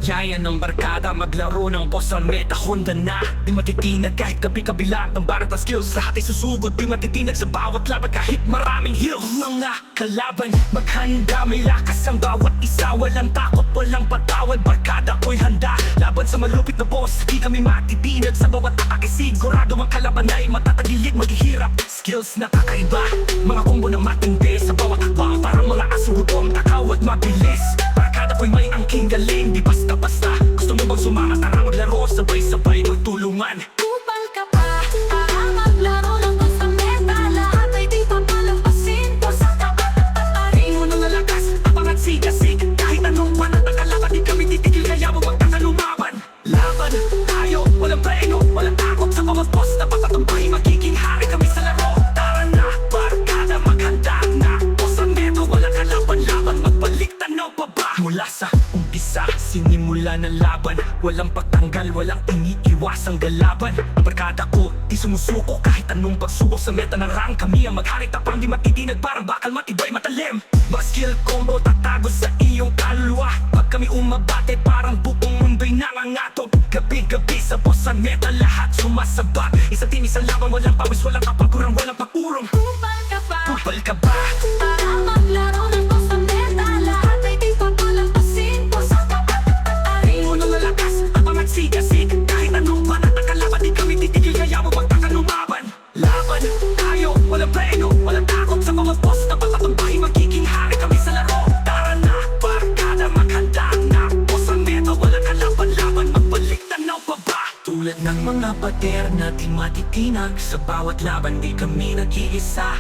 Yaya ng barkada, maglaro ng boss on meta, Honda na. Di matitinag kahit kabi-kabila ng barat ng skills. Lahat ay susugod, di matitinag sa bawat laban kahit maraming hills. Mga kalaban, maghanda, may lakas ang bawat isa. Walang takot, walang patawad, barkada ko'y handa. Laban sa malupit na boss, di kami matitinag sa bawat atake. Sigurado ang kalaban ay matatagilid, maghihirap. Skills na kakaiba, mga combo na matindi sa bawat hakbang. Parang mga asong gutom, takaw at mabilis. Barkada ko'y may angking galing, di basta-basta. Gusto mo bang sumama, tara maglaro, sabay-sabay magtulungan. Kupal ka pa, para maglaro ng boss on meta. Lahat ay di papalampasin, boss ang kapatatarin. Puno ng lakas, abangan sigasig. Kahit anong panat ang kalaban, di kami titigil, kaya mo magkakalumaban. Laban tayo, walang preno, walang takot sa bawat boss na patatampay. Magiging hari kami sa laro. Tara na, barkada, maghanda na. Boss on meta, walang kalaban-laban, magbalik tanaw pa ba? Mula sa umpisa, sinimula ng laban. Walang pagtanggal, walang iniiwasang galaban. Ang barkada ko, di sumusuko kahit anong pagsubok sa meta ng rang. Kami ang maghari, tapang di matitinag, parang bakal matibay matalim. Mga skill combo, tatago sa iyong kaluluwa. Pag kami umabate, parang buong mundo'y nangangatog. Gabi-gabi sa boss on meta, lahat sumasabak. Isang team, isang laban, walang pawis, walang kapaguran, walang pag-urong. Kupal ka pa, Kupal ka ba? para maglaro ng boss on meta. Lahat ay di papalampasin, boss ang kapatatarin. Puno ng lakas, abangan sigasig. Kahit anong panat ang kalaban, di kami titigil, kaya mo magkakalumaban. Laban tayo, walang preno, walang takot sa bawat boss na patatampay. Magiging hari kami sa laro. Tara na, barkada, maghanda na. Boss on meta, walang kalaban-laban, magbalik tanaw pa ba? Tulad ng mga pader na di matitinag, sa bawat laban di kami nag-iisa.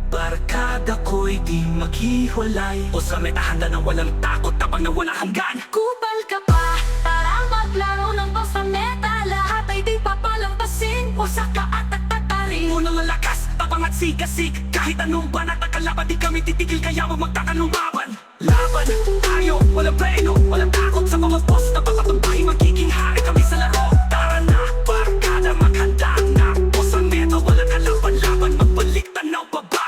Barkada ko'y di maghiwalay. Boss on meta, handa na walang takot, tapang na walang hanggan. Kupal ka pa, para maglaro ng boss on meta. Lahat ay di papalampasin, boss ang kapatatarin. Puno ng lakas, tapang at sigasig. Kahit anong banat ang kalaban, di kami titigil, kaya mo magkakalumaban. Laban tayo, walang preno, walang takot sa bawat boss na patatampay. Magiging hari kami sa laro. Tara na, barkada, maghanda na. Boss on meta, walang kalaban-laban, magbalik tanaw pa ba?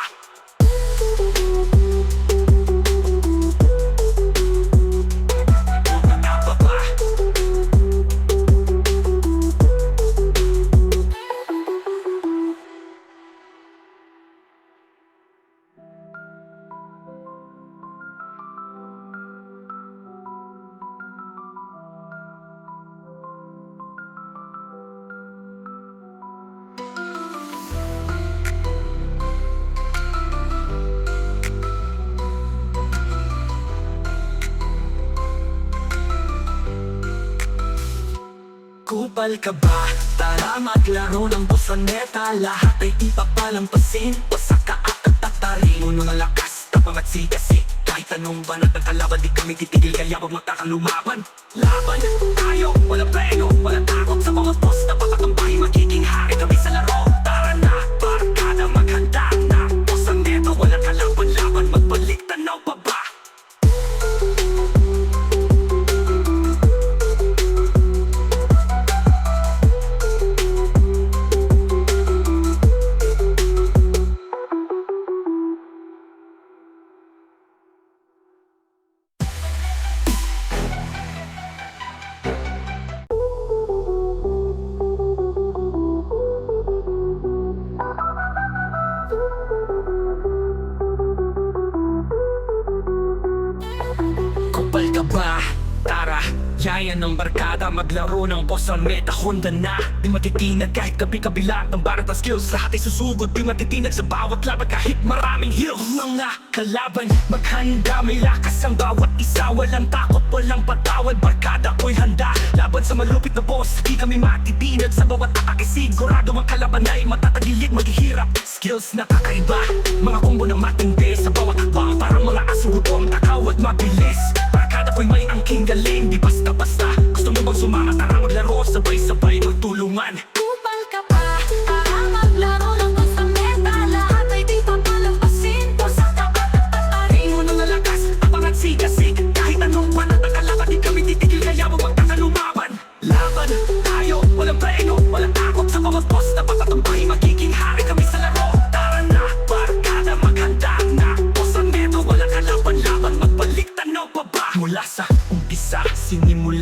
Tanaw pa ba? Kupal ka ba? Tara maglaro ng boss on meta. Lahat ay di papalampasin, boss ang kapatatarin. Puno ng lakas, tapang at sigasig. Kahit anong banat ang kalaban, di kami titigil, kaya mo magkakalumaban. Laban tayo, walang preno, walang takot sa bawat boss na patatampay. Magiging hari kami sa laro. Tara na, barkada, maghanda na. Boss on meta, walang kalaban-laban, magbalik tanaw pa ba? Kupal ka ba? Tara, yaya ng barkada, maglaro ng boss on meta, Honda na. Di matitinag kahit kabi-kabila ng barat ng skills. Lahat ay susugod, di matitinag sa bawat laban kahit maraming hills. Mga kalaban, maghanda, may lakas ang bawat isa. Walang takot, walang patawad, barkada ko'y handa. Laban sa malupit na boss, di kami matitinag sa bawat atake. Sigurado ang kalaban ay matatagilid, maghihirap. Skills na kakaiba, mga combo na matindi sa bawat hakbang. Parang mga asong gutom, takaw at mabilis. Barkada ko'y may angking galing, di basta-basta. Gusto mo bang sumama, tara maglaro, sabay-sabay magtulungan. Kupal ka pa, para maglaro ng boss on meta. Lahat ay di papalampasin, boss ang kapatatarin. Puno ng lakas, abangan sigasig. Kahit anong panat ang kalaban, di kami titigil, kaya mo magkakalumaban. Laban tayo, walang preno, walang takot sa bawat boss na patatampay. Magiging hari kami sa laro. Tara na, barkada, maghanda na. Boss on meta, walang kalaban-laban, magbalik tanaw pa ba? Mula sa umpisa, sinimula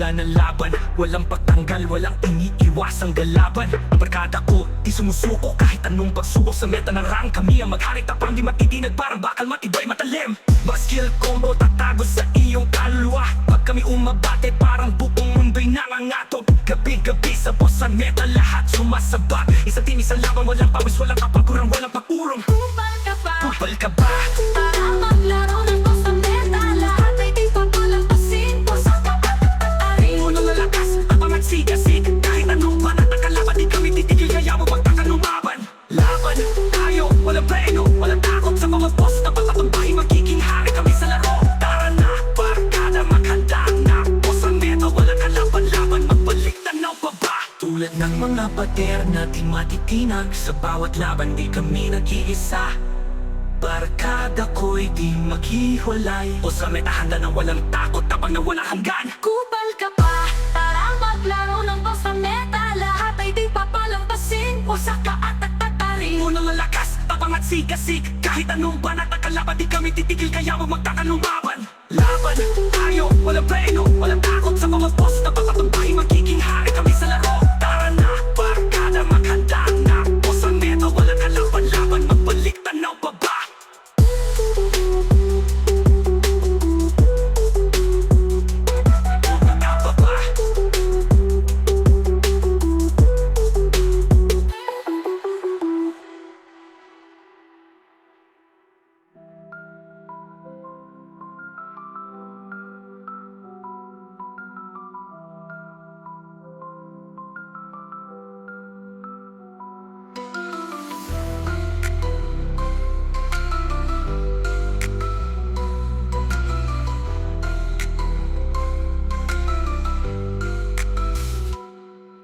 laban. Walang pagtanggal, walang iniiwasang galaban. Ang barkada ko, di sumusuko kahit anong pagsubok sa meta ng rang. Kami ang mag-ari tapang di matitinag, parang bakal matibay matalim. Mga skill combo tatago sa iyong kaluluwa. Pag kami umabate parang buong mundo'y nangangatog. Gabi-gabi sa boss ang meta, lahat sumasabak. Isang team, isang laban, walang pawis, walang kapaguran, walang pagurong. Kupal ka pa Kupal ka ba? para maglaro ng boss ng meta. Lahat ay di papalampasin. Boss ang kapatatarin. Puno na lakas, ang mga sigasig. Kahit anong banat ang kalaban, di kami titigil, kaya mo magtakan lumaban. Laban tayo, walang preno, walang takot sa mga boss na patatambahin. Magiging hari kami sa laro. Tara na, barkada, maghanda na. Boss ang meta, walang kalaban-laban, magbalik tanaw pa ba? Tulad ng mga pader na di matitinag, sa bawat laban di kami nag-iisa. Barkada ko'y di maghiwalay. Boss ang meta, handa na walang takot, tapang na walang hanggan. Kupal ka pa para maglaro ng boss ng meta. Lahat ay di papalampasin. Boss ang kapatatarin. Puno ng lakas, tapang at sigasig. Kahit anong banat ang kalaban, di kami titigil, kaya mo magtakan lumaban. Laban tayo, walang preno, walang takot sa mga boss na patatambahin. Magiging hari kami sa laro. Tara na, barkada, maghanda na. Boss ang meta, walang kalaban-laban, magbalik tanaw pa ba? Handa pa ba?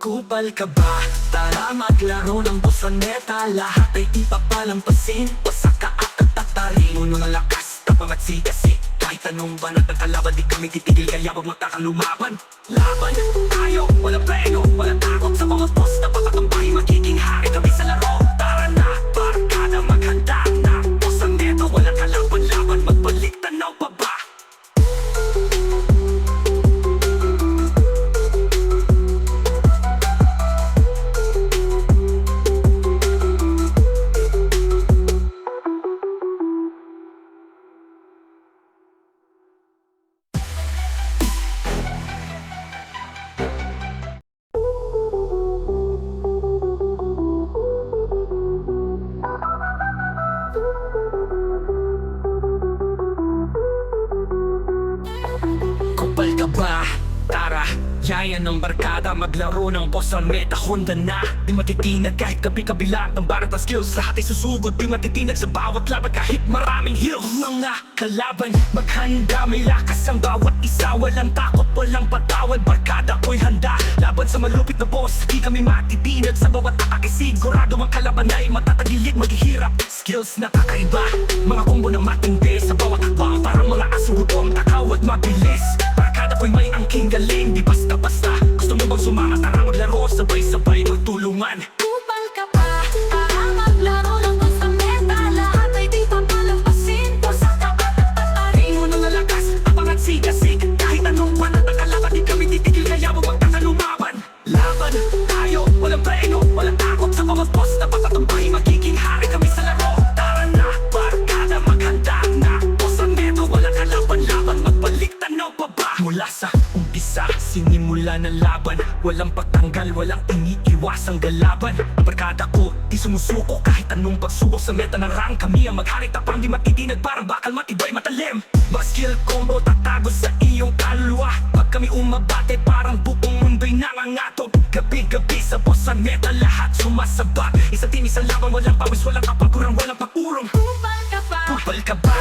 Kupal ka ba? Tara maglaro ng boss ang meta. Lahat ay di papalampasin. Basta ka at tatarin. Puno ng lakas, tapang at sigasig. Kahit anong banat ang kalaban, di kami titigil, kaya wag magtakan lumaban. Laban tayo, walang preno, walang takot sa mga boss na patatambahin. Magiging hari kami sa laro. Tara na, barkada, maghanda na. Boss ang meta, walang kalaban-laban, magbalik tanaw pa ba? Kupal ka ba? Tara, yaya ng barkada, maglaro ng boss ang meta, Honda na. Di matitinag kahit kabi-kabila ng barat ng skills. Lahat ay susugod, di matitinag sa bawat laban kahit maraming hills. Mga kalaban, maghanda, may lakas ang bawat isa. Walang takot, walang patawad, barkada ko'y handa. Laban sa malupit na boss, di kami matitinag sa bawat atake. Sigurado ang kalaban ay matatagilid, maghihirap. Skills na kakaiba, mga combo na matindi sa bawat hakbang. Parang mga asong gutom, takaw at mabilis. Barkada ko'y may angking galing, di basta-basta. Gusto mo bang sumama, tara maglaro, sabay-sabay magtulungan. Kupal ka pa para maglaro ng boss ng meta. Lahat ay di papalampasin. Boss ang kapatatarin. Puno ng lakas, tapang at sigasig. Kahit anong banat ang kalaban, di kami titigil, kaya mo magtakan lumaban. Laban tayo, walang preno, walang takot sa mga boss na patatambahin. Magiging hari kami sa laro. Tara na, barkada, maghanda na. Boss ang meta, walang kalaban-laban, magbalik tanaw pa ba? Mula sa umpisa, sinimula ng laban. Walang pagtanggal, walang iniiwasang galaban. Ang barkada ko, di sumusuko kahit anong pagsubok sa meta ng rang. Kami ang mag-ari tapang di matitinag, parang bakal matibay matalim. Mga skill combo tatago sa iyong kaluluwa. Pag kami umabate parang buong mundo'y nangangatog. Gabi-gabi sa boss ang meta, lahat sumasabak. Isang team, isang laban, walang pawis, walang kapaguran, walang pagurong. Kupal ka pa Kupal ka ba?